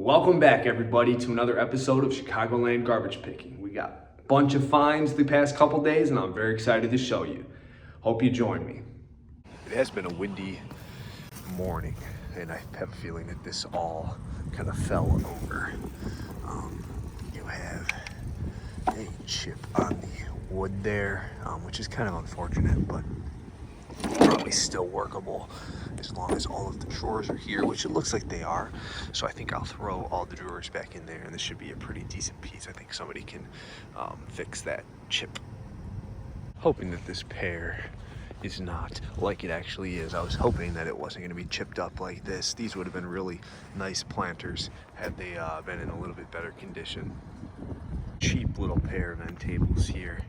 Welcome back, everybody, to another episode of Chicagoland Garbage Picking. We got a bunch of finds the past couple days, and I'm very excited to show you. Hope you join me. It has been a windy morning, and I have a feeling that this all kind of fell over. You have a chip on the wood there, which is kind of unfortunate, but probably still workable as long as all of the drawers are here, which it looks like they are. So I think I'll throw all the drawers back in there, and this should be a pretty decent piece. I think somebody can fix that chip. Hoping that this pear is not like it actually is. I was hoping that it wasn't going to be chipped up like this. These would have been really nice planters had they been in a little bit better condition. Cheap little pair of end tables here.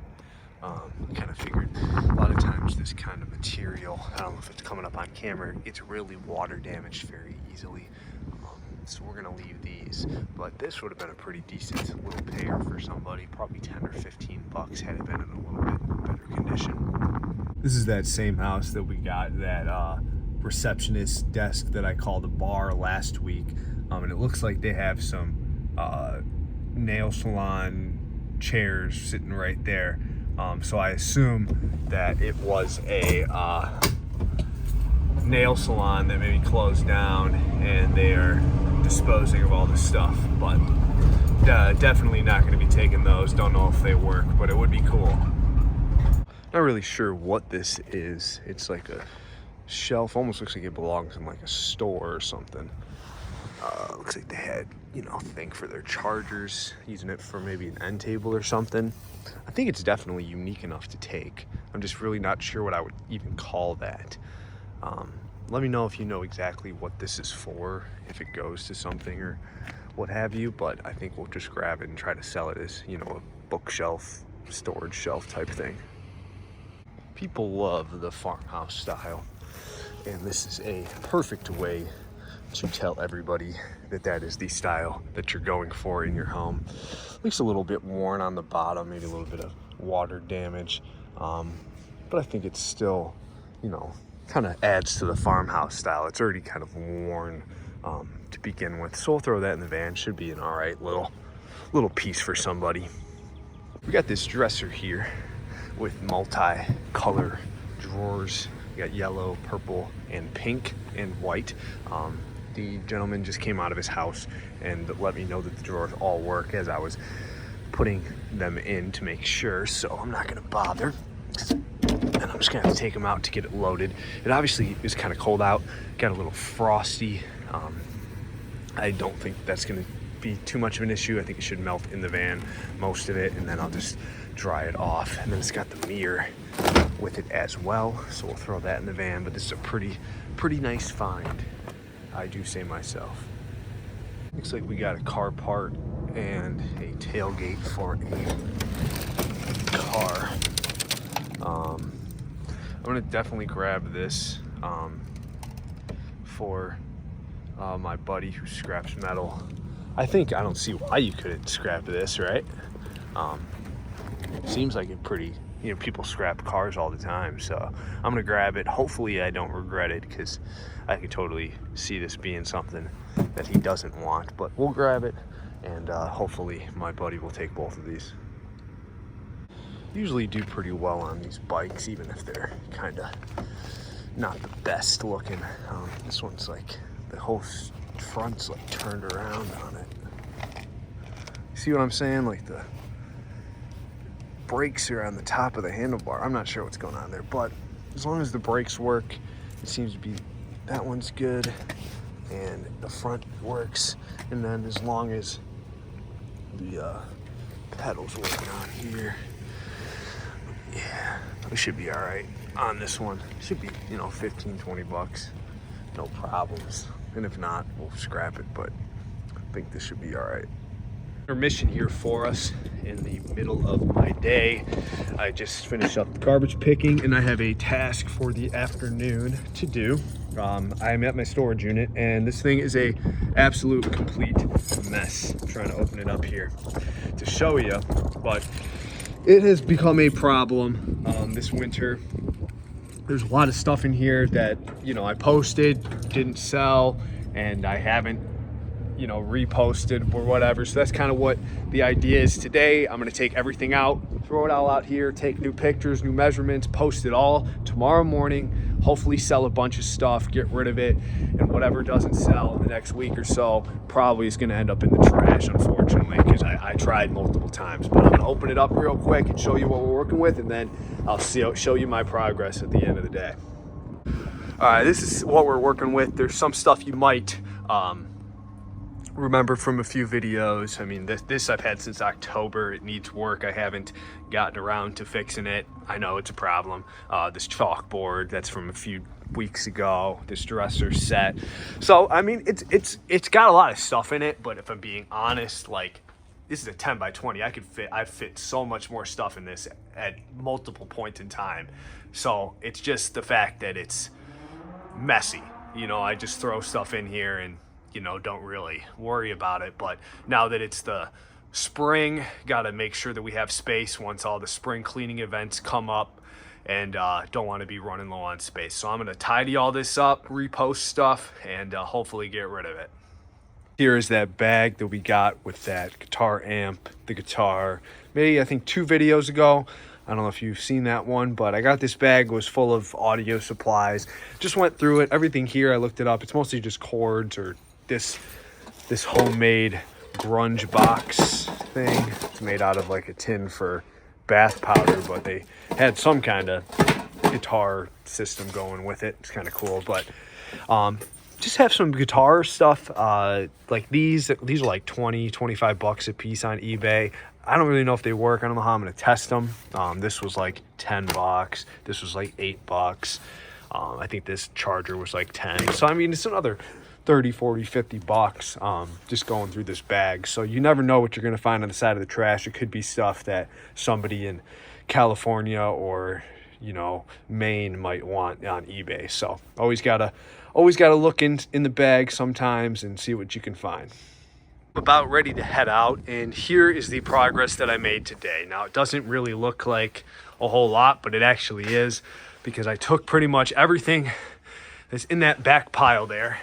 Kind of figured a lot of times this kind of material, I don't know if it's coming up on camera, it's really water damaged very easily. So we're gonna leave these, but this would have been a pretty decent little pair for somebody, probably 10 or 15 bucks had it been in a little bit better condition. This is that same house that we got that receptionist desk that I called a bar last week, and it looks like they have some nail salon chairs sitting right there. So I assume that it was a nail salon that maybe closed down and they are disposing of all this stuff, but definitely not going to be taking those. Don't know if they work, but it would be cool. Not really sure what this is. It's like a shelf, almost looks like it belongs in like a store or something. Looks like they had, thing for their chargers, using it for maybe an end table or something. I think it's definitely unique enough to take. I'm just really not sure what I would even call that. Let me know if you know exactly what this is for, if it goes to something or what have you, but I think we'll just grab it and try to sell it as, a bookshelf, storage shelf type thing. People love the farmhouse style, and this is a perfect way to tell everybody that that is the style that you're going for in your home. At least a little bit worn on the bottom, maybe a little bit of water damage, but I think it's still, kind of adds to the farmhouse style. It's already kind of worn to begin with, so we'll throw that in the van. Should be an all right little piece for somebody. We got this dresser here with multi-color drawers. We got yellow, purple, and pink and white. The gentleman just came out of his house and let me know that the drawers all work as I was putting them in to make sure, so I'm not gonna bother. And I'm just gonna have to take them out to get it loaded. It obviously is kind of cold out, got a little frosty. I don't think that's gonna be too much of an issue. I think it should melt in the van, most of it, and then I'll just dry it off. And then it's got the mirror with it as well, so we'll throw that in the van. But this is a pretty nice find, I do say myself. Looks like we got a car part and a tailgate for a car. I'm gonna definitely grab this for my buddy who scraps metal. I don't see why you couldn't scrap this, right? Seems like it pretty, people scrap cars all the time, so I'm gonna grab it. Hopefully I don't regret it, because I could totally see this being something that he doesn't want, but we'll grab it, and hopefully my buddy will take both of these. Usually do pretty well on these bikes, even if they're kind of not the best looking. This one's like, the whole front's like turned around on it. See what I'm saying? Like the brakes are on the top of the handlebar. I'm not sure what's going on there, but as long as the brakes work, it seems to be, that one's good, and the front works. And then as long as the pedals working on here, yeah, we should be all right on this one. Should be, 15, 20 bucks, no problems. And if not, we'll scrap it, but I think this should be all right. Intermission here for us in the middle of my day. I just finished up garbage picking, and I have a task for the afternoon to do. I'm at my storage unit, and this thing is a absolute complete mess. I'm trying to open it up here to show you, but it has become a problem this winter. There's a lot of stuff in here that, I posted, didn't sell, and I haven't you know, reposted or whatever. So that's kind of what the idea is today. I'm going to take everything out, throw it all out here, take new pictures, new measurements, post it all tomorrow morning, hopefully sell a bunch of stuff, get rid of it, and whatever doesn't sell in the next week or so probably is going to end up in the trash, unfortunately, because I tried multiple times. But I'm going to open it up real quick and show you what we're working with, and then I'll show you my progress at the end of the day. All right, this is what we're working with. There's some stuff you might remember from a few videos. I mean, this I've had since October. It needs work. I haven't gotten around to fixing it. I know it's a problem. This chalkboard, that's from a few weeks ago. This dresser set. So I mean, it's got a lot of stuff in it, but if I'm being honest, like, this is a 10 by 20. I fit so much more stuff in this at multiple points in time. So it's just the fact that it's messy. You know, I just throw stuff in here and, you know, don't really worry about it. But now that it's the spring, got to make sure that we have space once all the spring cleaning events come up, and don't want to be running low on space. So I'm going to tidy all this up, repost stuff, and hopefully get rid of it. Here is that bag that we got with that guitar amp, the guitar, maybe I think 2 videos ago. I don't know if you've seen that one, but I got this bag. It was full of audio supplies. Just went through it. Everything here, I looked it up. It's mostly just cords or this homemade grunge box thing. It's made out of like a tin for bath powder, but they had some kind of guitar system going with it. It's kind of cool, but just have some guitar stuff. Like these are like 20-25 bucks a piece on eBay. I don't really know if they work. I don't know how I'm going to test them. This was like 10 bucks. This was like 8 bucks. I think this charger was like 10. So, I mean, it's another 30, 40, 50 bucks just going through this bag. So you never know what you're going to find on the side of the trash. It could be stuff that somebody in California or, you know, Maine might want on eBay. So always gotta look in the bag sometimes and see what you can find. About ready to head out, and here is the progress that I made today. Now, it doesn't really look like a whole lot, but it actually is, because I took pretty much everything that's in that back pile there,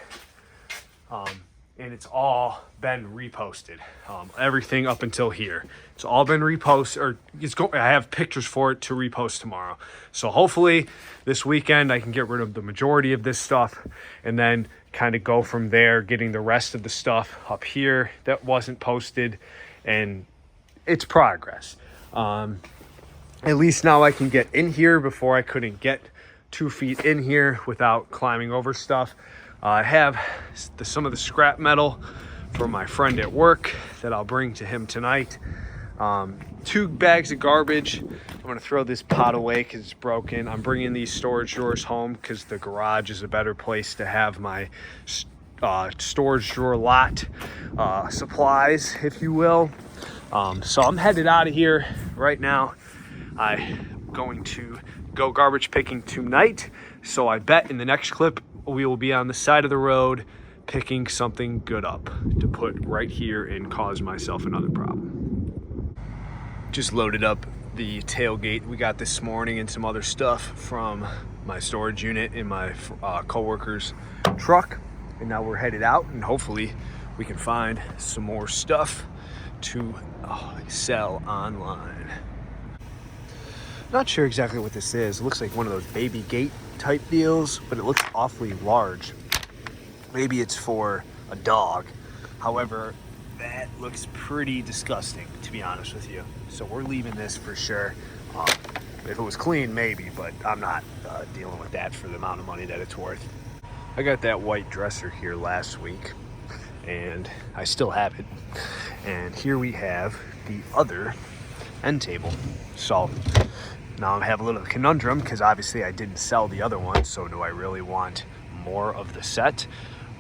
and it's all been reposted. Everything up until here, it's all been reposted, or I have pictures for it to repost tomorrow. So hopefully this weekend I can get rid of the majority of this stuff, and then kind of go from there, getting the rest of the stuff up here that wasn't posted. And it's progress. At least now I can get in here. Before I couldn't get 2 feet in here without climbing over stuff. I have some of the scrap metal from my friend at work that I'll bring to him tonight. 2 bags of garbage. I'm going to throw this pot away because it's broken. I'm bringing these storage drawers home because the garage is a better place to have my storage drawer lot supplies, if you will. So I'm headed out of here right now. I'm going to go garbage picking tonight. So I bet in the next clip we will be on the side of the road picking something good up to put right here and cause myself another problem. Just loaded up the tailgate we got this morning and some other stuff from my storage unit in my coworker's truck, and now we're headed out, and hopefully we can find some more stuff to sell online. Not sure exactly what this is. It looks like one of those baby gate type deals, but it looks awfully large. Maybe it's for a dog. However, that looks pretty disgusting, to be honest with you. So we're leaving this for sure. If it was clean, maybe, but I'm not dealing with that for the amount of money that it's worth. I got that white dresser here last week, and I still have it. And here we have the other end table. So now I have a little conundrum, because obviously I didn't sell the other one. So do I really want more of the set?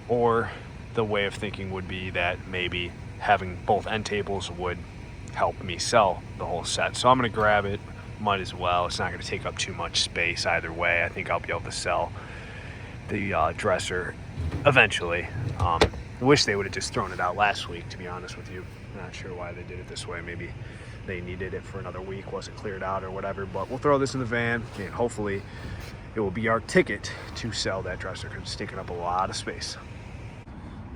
Or the way of thinking would be that maybe having both end tables would help me sell the whole set. So I'm going to grab it. Might as well. It's not going to take up too much space either way. I think I'll be able to sell the dresser eventually. I wish they would have just thrown it out last week, to be honest with you. Not sure why they did it this way. Maybe they needed it for another week, wasn't cleared out or whatever. But we'll throw this in the van, and hopefully it will be our ticket to sell that dresser, because it's taking up a lot of space.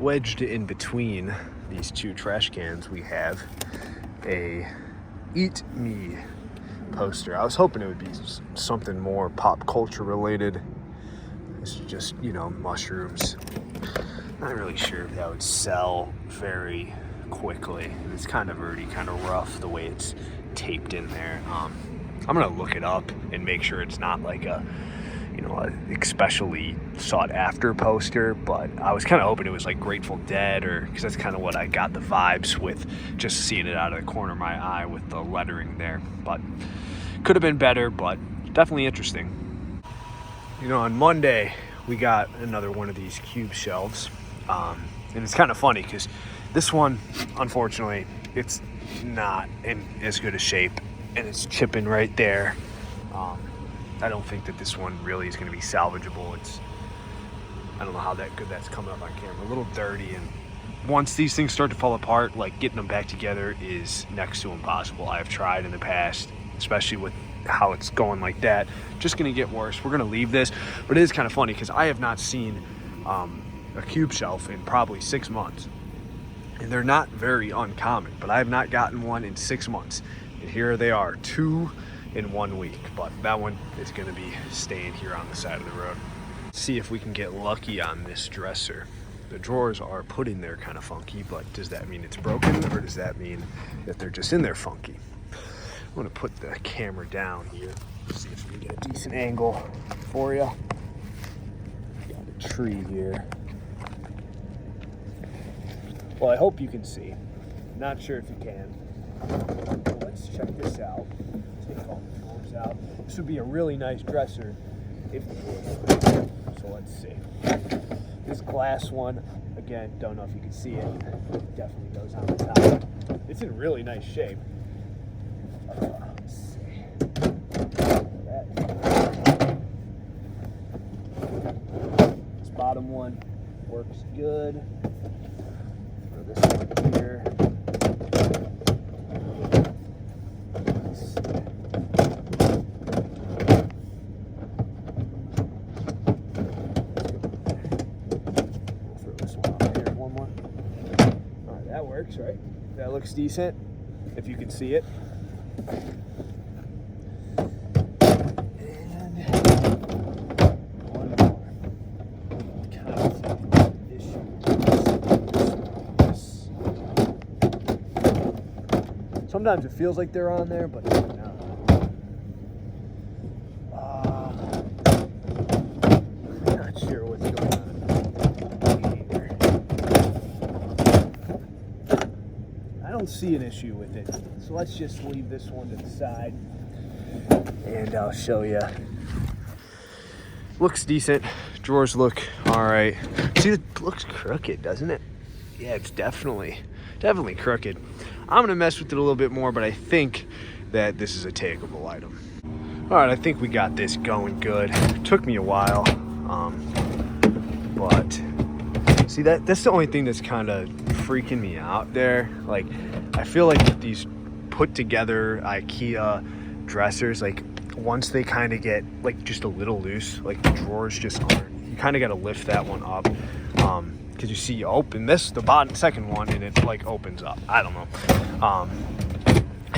wedged in between these two trash cans, we have a Eat Me poster. I was hoping it would be something more pop culture related. This is just, you know, mushrooms. Not really sure if that would sell very quickly. It's kind of already kind of rough the way it's taped in there. I'm gonna look it up and make sure it's not like a, you know, a especially sought after poster, but I was kind of hoping it was like Grateful Dead, or because that's kind of what I got the vibes with just seeing it out of the corner of my eye with the lettering there. But could have been better, but definitely interesting. You know, on Monday we got another one of these cube shelves, and it's kind of funny because this one, unfortunately, it's not in as good a shape, and it's chipping right there. I don't think that this one really is going to be salvageable. I don't know how good that's coming up on camera. A little dirty, and once these things start to fall apart, like getting them back together is next to impossible. I've tried in the past, especially with how it's going like that. Just going to get worse. We're going to leave this, but it is kind of funny because I have not seen a cube shelf in probably 6 months. And they're not very uncommon, but I have not gotten one in 6 months. And here they are, 2 in 1 week. But that one is gonna be staying here on the side of the road. See if we can get lucky on this dresser. The drawers are put in there kind of funky, but does that mean it's broken, or does that mean that they're just in there funky? I'm gonna put the camera down here, see if we can get a decent angle for you. Got a tree here. Well, I hope you can see. Not sure if you can. Let's check this out. Take all the drawers out. This would be a really nice dresser if the drawers were. So let's see. This glass one, again, don't know if you can see it. Definitely goes on the top. It's in really nice shape. Let's see. This bottom one works good. This one here. We'll throw this one up here. One more. All right, that works, right? That looks decent, if you can see it. Sometimes it feels like they're on there, but no. I'm not sure what's going on here. I don't see an issue with it, so let's just leave this one to the side, and I'll show you. Looks decent. Drawers look all right. See, it looks crooked, doesn't it? Yeah, it's definitely crooked. I'm gonna mess with it a little bit more, but I think that this is a takeable item. All right, I think we got this going good. It took me a while, but see, that's the only thing that's kind of freaking me out there. Like, I feel like these put together IKEA dressers, like once they kind of get like just a little loose, like the drawers just aren't. You kind of got to lift that one up. Because you see, you open this, the bottom second one, and it like opens up. I don't know. I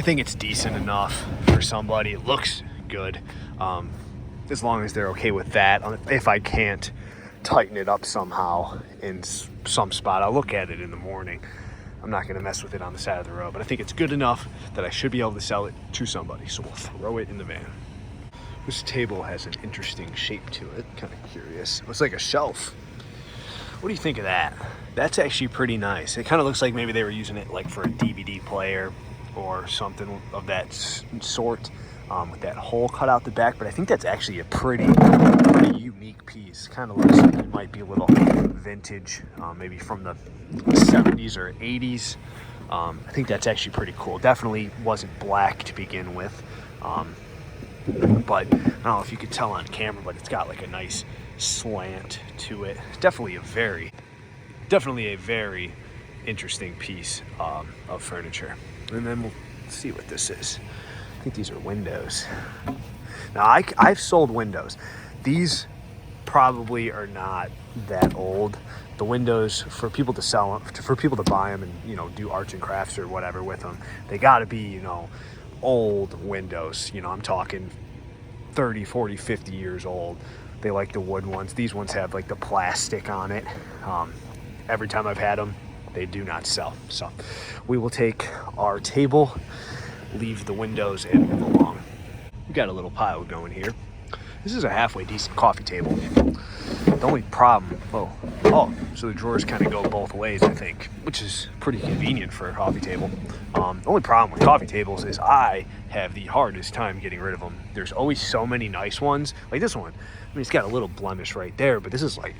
think it's decent enough for somebody. It looks good, as long as they're okay with that. If I can't tighten it up somehow in some spot, I'll look at it in the morning. I'm not going to mess with it on the side of the road, but I think it's good enough that I should be able to sell it to somebody. So we'll throw it in the van. This table has an interesting shape to it. Kind of curious. It looks like a shelf. What do you think of that? That's actually pretty nice. It kind of looks like maybe they were using it like for a DVD player or something of that sort, with that hole cut out the back. But I think that's actually a pretty unique piece. Kind of looks like it might be a little vintage, maybe from the 70s or 80s. I think that's actually pretty cool. Definitely wasn't black to begin with, but I don't know if you could tell on camera, but it's got like a nice slant to it. Definitely a very interesting piece of furniture. And then we'll see what this is. I think these are windows. Now I've sold windows. These probably are not that old, the windows for people to sell them, for people to buy them and, you know, do arts and crafts or whatever with them, they got to be, you know, old windows. You know, I'm talking 30, 40, 50 years old. They like the wood ones. These ones have like the plastic on it. Every time I've had them, they do not sell. So we will take our table, leave the windows, and move along. We got a little pile going here. This is a halfway decent coffee table. The only problem, so the drawers kind of go both ways, I think, which is pretty convenient for a coffee table. The only problem with coffee tables is I have the hardest time getting rid of them. There's always so many nice ones, like this one. I mean, it's got a little blemish right there, but this is like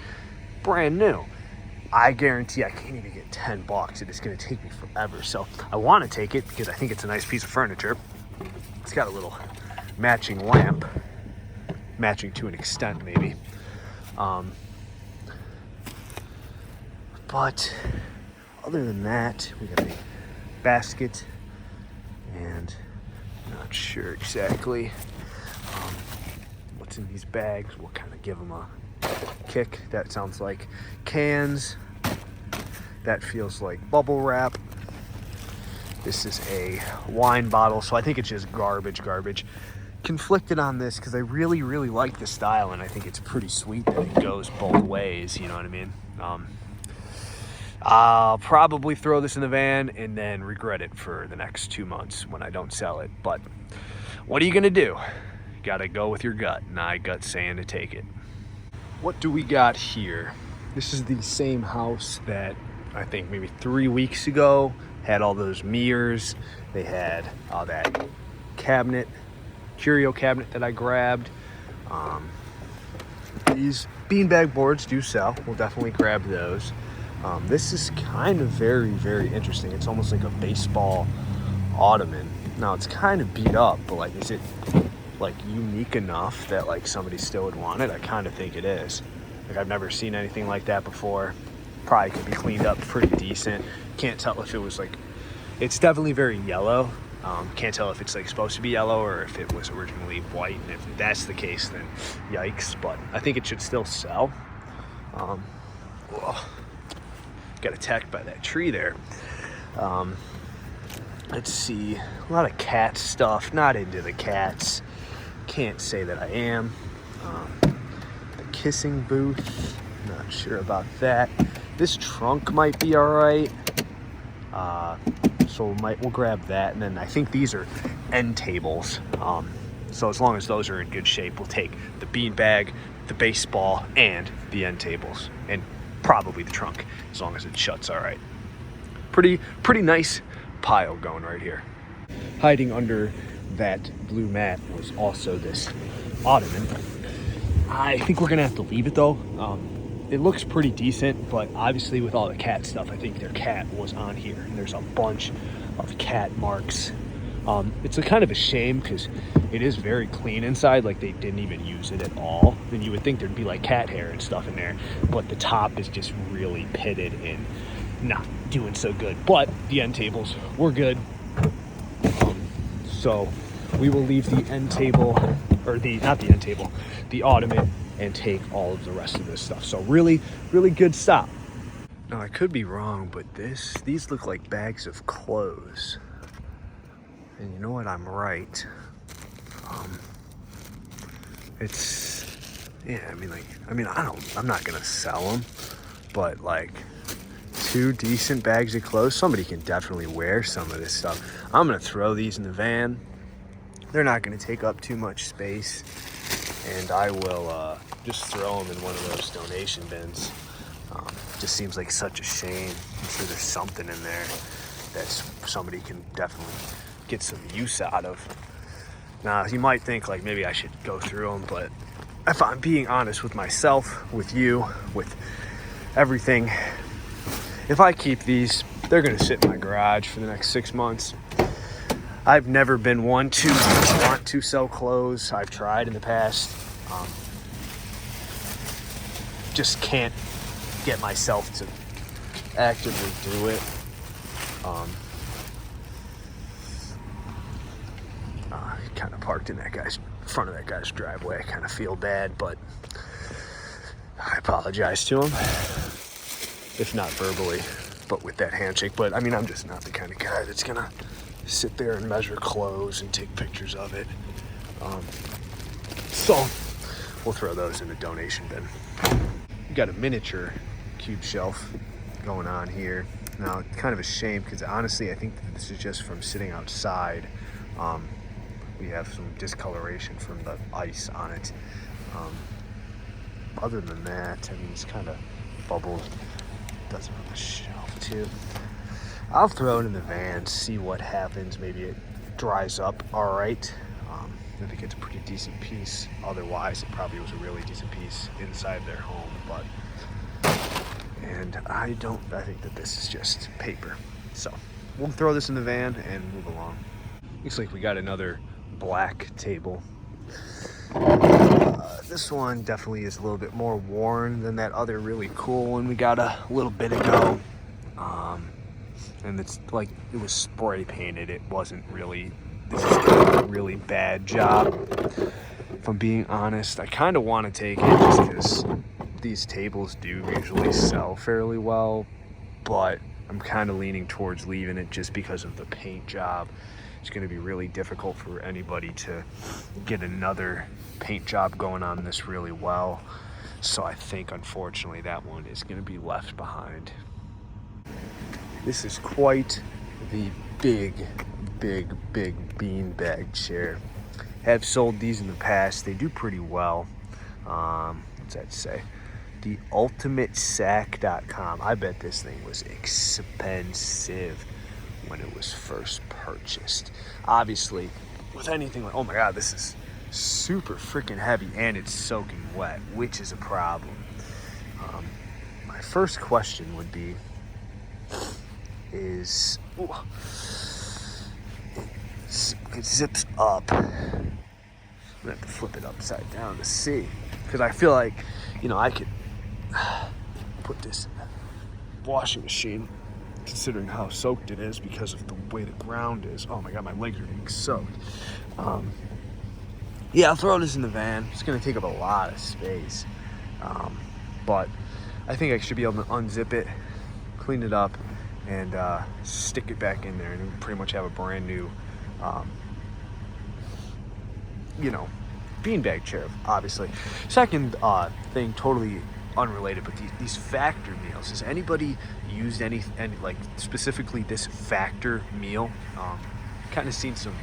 brand new. I guarantee I can't even get $10, and it's gonna take me forever. So I wanna take it because I think it's a nice piece of furniture. It's got a little matching lamp, matching to an extent maybe. But other than that, we got a basket, and I'm not sure exactly what's in these bags. We'll kind of give them a kick. That sounds like cans. That feels like bubble wrap. This is a wine bottle, so I think it's just garbage. Conflicted on this because I really like the style, and I think it's pretty sweet that it goes both ways, you know what I mean? I'll probably throw this in the van and then regret it for the next 2 months when I don't sell it. But what are you gonna do? You gotta go with your gut, and my gut's saying to take it. What do we got here? This is the same house that I think maybe 3 weeks ago had all those mirrors. They had that cabinet, curio cabinet that I grabbed. These beanbag boards do sell. We'll definitely grab those. This is kind of very interesting. It's almost like a baseball ottoman. Now it's kind of beat up, but like, is it like unique enough that like somebody still would want it? I kind of think it is. Like, I've never seen anything like that before. Probably could be cleaned up pretty decent. Can't tell if it was like, it's definitely very yellow. Can't tell if it's like supposed to be yellow or if it was originally white, and if that's the case, then yikes. But I think it should still sell. Got attacked by that tree there. Let's see, a lot of cat stuff. Not into the cats. Can't say that I am. The kissing booth. Not sure about that. This trunk might be all right. So we'll grab that, and then I think these are end tables. So as long as those are in good shape, we'll take the beanbag, the baseball, and the end tables, and probably the trunk, as long as it shuts all right. Pretty nice pile going right here. Hiding under that blue mat was also this ottoman. I think we're gonna have to leave it though. It looks pretty decent, but obviously with all the cat stuff, I think their cat was on here, and there's a bunch of cat marks. It's a kind of a shame because it is very clean inside, like they didn't even use it at all. Then you would think there'd be like cat hair and stuff in there, but the top is just really pitted and not doing so good. But the end tables were good. So we will leave the end table, or not the end table, the ottoman, and take all of the rest of this stuff. So really good stop. Now I could be wrong, but these look like bags of clothes. And you know what? I'm right. I'm not gonna sell them, but like 2 decent bags of clothes. Somebody can definitely wear some of this stuff. I'm gonna throw these in the van. They're not gonna take up too much space, and I will just throw them in one of those donation bins. Just seems like such a shame. I'm sure there's something in there that somebody can definitely get some use out of. Now, you might think like maybe I should go through them, but if I'm being honest with myself, with you, with everything, if I keep these, they're gonna sit in my garage for the next 6 months. I've never been one to want to sell clothes. I've tried in the past. Just can't get myself to actively do it. Kind of parked in front of that guy's driveway. I kind of feel bad, but I apologize to him. if not verbally, but with that handshake. But I mean, I'm just not the kind of guy that's gonna sit there and measure clothes and take pictures of it. So we'll throw those in the donation bin. We got a miniature cube shelf going on here. Now, it's kind of a shame because honestly, I think that this is just from sitting outside. We have some discoloration from the ice on it. Other than that, I mean, it's kind of bubbled. Does it on the shelf too. I'll throw it in the van, see what happens. Maybe it dries up all right. I think it's a pretty decent piece. Otherwise, it probably was a really decent piece inside their home. And I think that this is just paper. So we'll throw this in the van and move along. Looks like we got another black table. This one definitely is a little bit more worn than that other really cool one we got a little bit ago. And it's like it was spray painted. It wasn't really, this is a really bad job. If I'm being honest, I kind of want to take it just because these tables do usually sell fairly well, but I'm kind of leaning towards leaving it just because of the paint job. It's going to be really difficult for anybody to get another paint job going on this really well. So I think, unfortunately, that one is going to be left behind. This is quite the big beanbag chair. Have sold these in the past. They do pretty well. What's that say? The ultimatesack.com. I bet this thing was expensive when it was first purchased. Obviously, with anything like, oh my God, this is super freaking heavy and it's soaking wet, which is a problem. My first question would be, it zips up. I'm gonna have to flip it upside down to see, because I feel like, I could put this in the washing machine, considering how soaked it is because of the way the ground is. Oh my God, my legs are getting soaked. Yeah, I'll throw this in the van. It's gonna take up a lot of space, but I think I should be able to unzip it, clean it up, and stick it back in there, and we pretty much have a brand new beanbag chair, obviously. Second thing, totally unrelated, but these factor meals. Has anybody used any like specifically this factor meal? Kind of seen some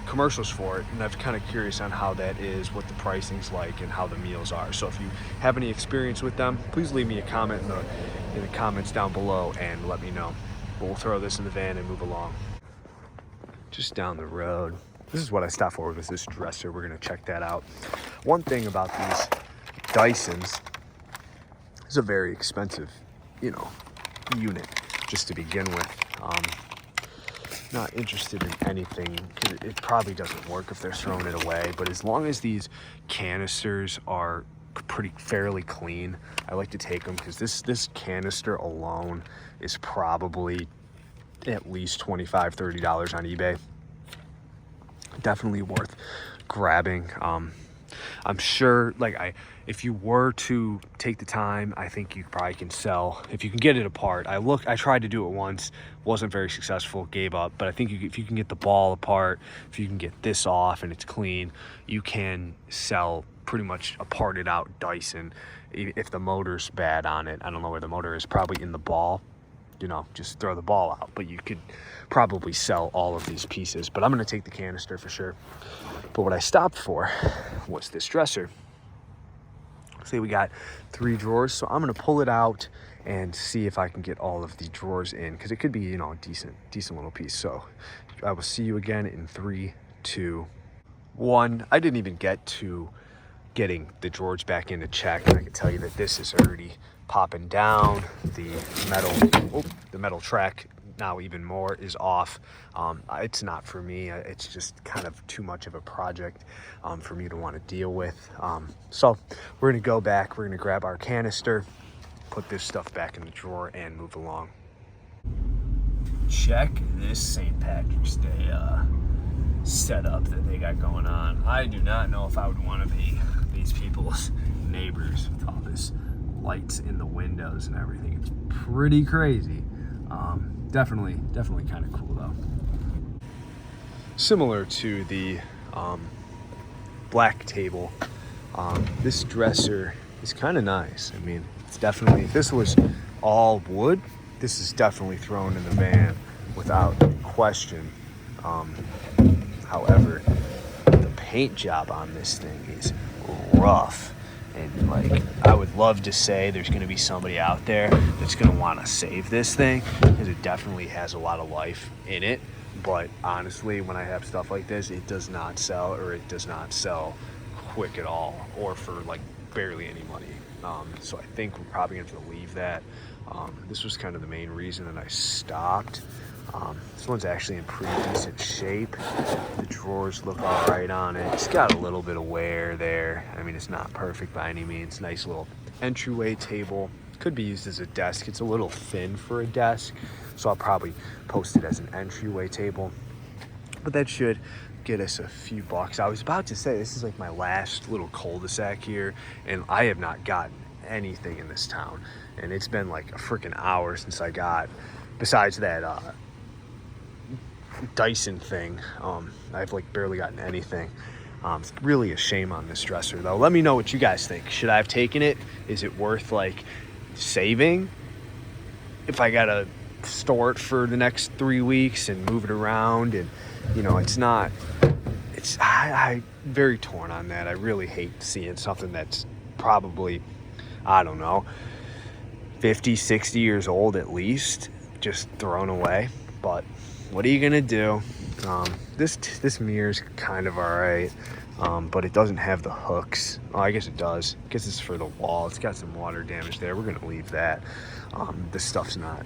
commercials for it, and I'm kind of curious on how that is, what the pricing's like, and how the meals are. So if you have any experience with them, please leave me a comment in the comments down below and let me know. But we'll throw this in the van and move along. Just down the road, this is what I stopped for, was this dresser. We're gonna check that out. One thing about these Dysons, it's a very expensive, unit just to begin with. Not interested in anything because it probably doesn't work if they're throwing it away. But as long as these canisters are fairly clean, I like to take them, because this canister alone is probably at least $25-30 on eBay. Definitely worth grabbing. I'm sure, if you were to take the time, I think you probably can sell, if you can get it apart. I tried to do it once, wasn't very successful, gave up. But I think if you can get the ball apart, if you can get this off and it's clean, you can sell pretty much a parted out Dyson. If the motor's bad on it, I don't know where the motor is, probably in the ball. Just throw the ball out, but you could probably sell all of these pieces. But I'm gonna take the canister for sure. But what I stopped for was this dresser. Say we got 3 drawers, so I'm gonna pull it out and see if I can get all of the drawers in, because it could be, a decent little piece. So I will see you again in 3, 2, 1. I didn't even get to getting the drawers back in to check, and I can tell you that this is already popping down. The metal track now even more is off. It's not for me. It's just kind of too much of a project for me to want to deal with. So we're gonna go back, we're gonna grab our canister, put this stuff back in the drawer, and move along. Check this St. Patrick's Day setup that they got going on. I do not know if I would want to be these people's neighbors with all this lights in the windows and everything. It's pretty crazy. Definitely kind of cool though. Similar to the black table, this dresser is kind of nice. I mean, it's definitely, if this was all wood, this is definitely thrown in the van without question. However, the paint job on this thing is rough. And like, I would love to say there's going to be somebody out there that's going to want to save this thing, because it definitely has a lot of life in it. But honestly, when I have stuff like this, it does not sell, or it does not sell quick at all, or for like barely any money. So I think we're probably going to have to leave that. This was kind of the main reason that I stopped. This one's actually in pretty decent shape. The drawers look all right on it. It's got a little bit of wear there. I mean, it's not perfect by any means. Nice little entryway table. Could be used as a desk. It's a little thin for a desk, so I'll probably post it as an entryway table. But that should get us a few bucks. I was about to say, this is like my last little cul-de-sac here, and I have not gotten anything in this town. And it's been like a freaking hour since I got, besides that Dyson thing, I've like barely gotten anything. It's really a shame on this dresser though. Let me know what you guys think. Should I have taken it? Is it worth like saving if I gotta store it for the next 3 weeks and move it around? And you know, I very torn on that. I really hate seeing something that's probably, I don't know, 50, 60 years old at least, just thrown away. But what are you gonna do? This mirror's kind of all right, but it doesn't have the hooks. Oh, I guess it does. I guess it's for the wall. It's got some water damage there. We're gonna leave that. This stuff's not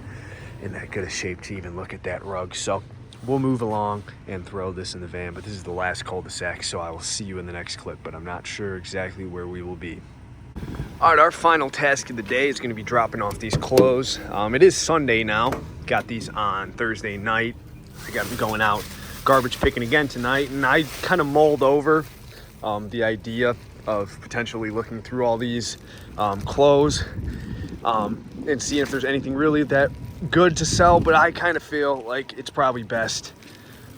in that good a shape to even look at that rug. So we'll move along and throw this in the van. But this is the last cul-de-sac, so I will see you in the next clip, but I'm not sure exactly where we will be. All right, our final task of the day is going to be dropping off these clothes. It is Sunday now. Got these on Thursday night. I got them going out garbage picking again tonight, and I kind of mulled over the idea of potentially looking through all these clothes and seeing if there's anything really that good to sell. But I kind of feel like it's probably best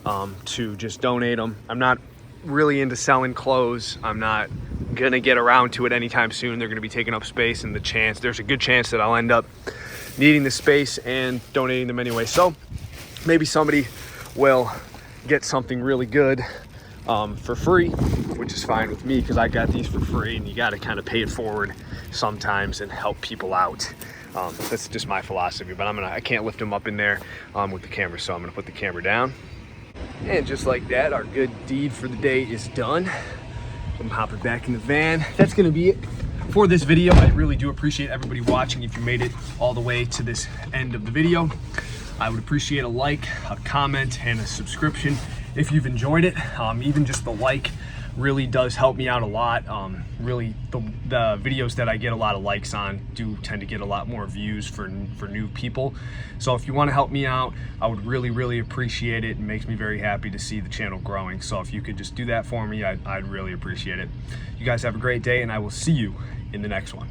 to just donate them. I'm not really into selling clothes. I'm not gonna get around to it anytime soon. They're gonna be taking up space, and there's a good chance that I'll end up needing the space and donating them anyway. So maybe somebody will get something really good for free, which is fine with me because I got these for free, and you got to kind of pay it forward sometimes and help people out. That's just my philosophy. But I can't lift them up in there with the camera, so I'm gonna put the camera down. And just like that, our good deed for the day is done. I'm hopping back in the van. That's gonna be it for this video. I really do appreciate everybody watching. If you made it all the way to this end of the video, I would appreciate a like, a comment, and a subscription if you've enjoyed it. Even just the like really does help me out a lot. Really, the videos that I get a lot of likes on do tend to get a lot more views for new people. So if you want to help me out, I would really appreciate it. It makes me very happy to see the channel growing. So if you could just do that for me, I'd really appreciate it. You guys have a great day, and I will see you in the next one.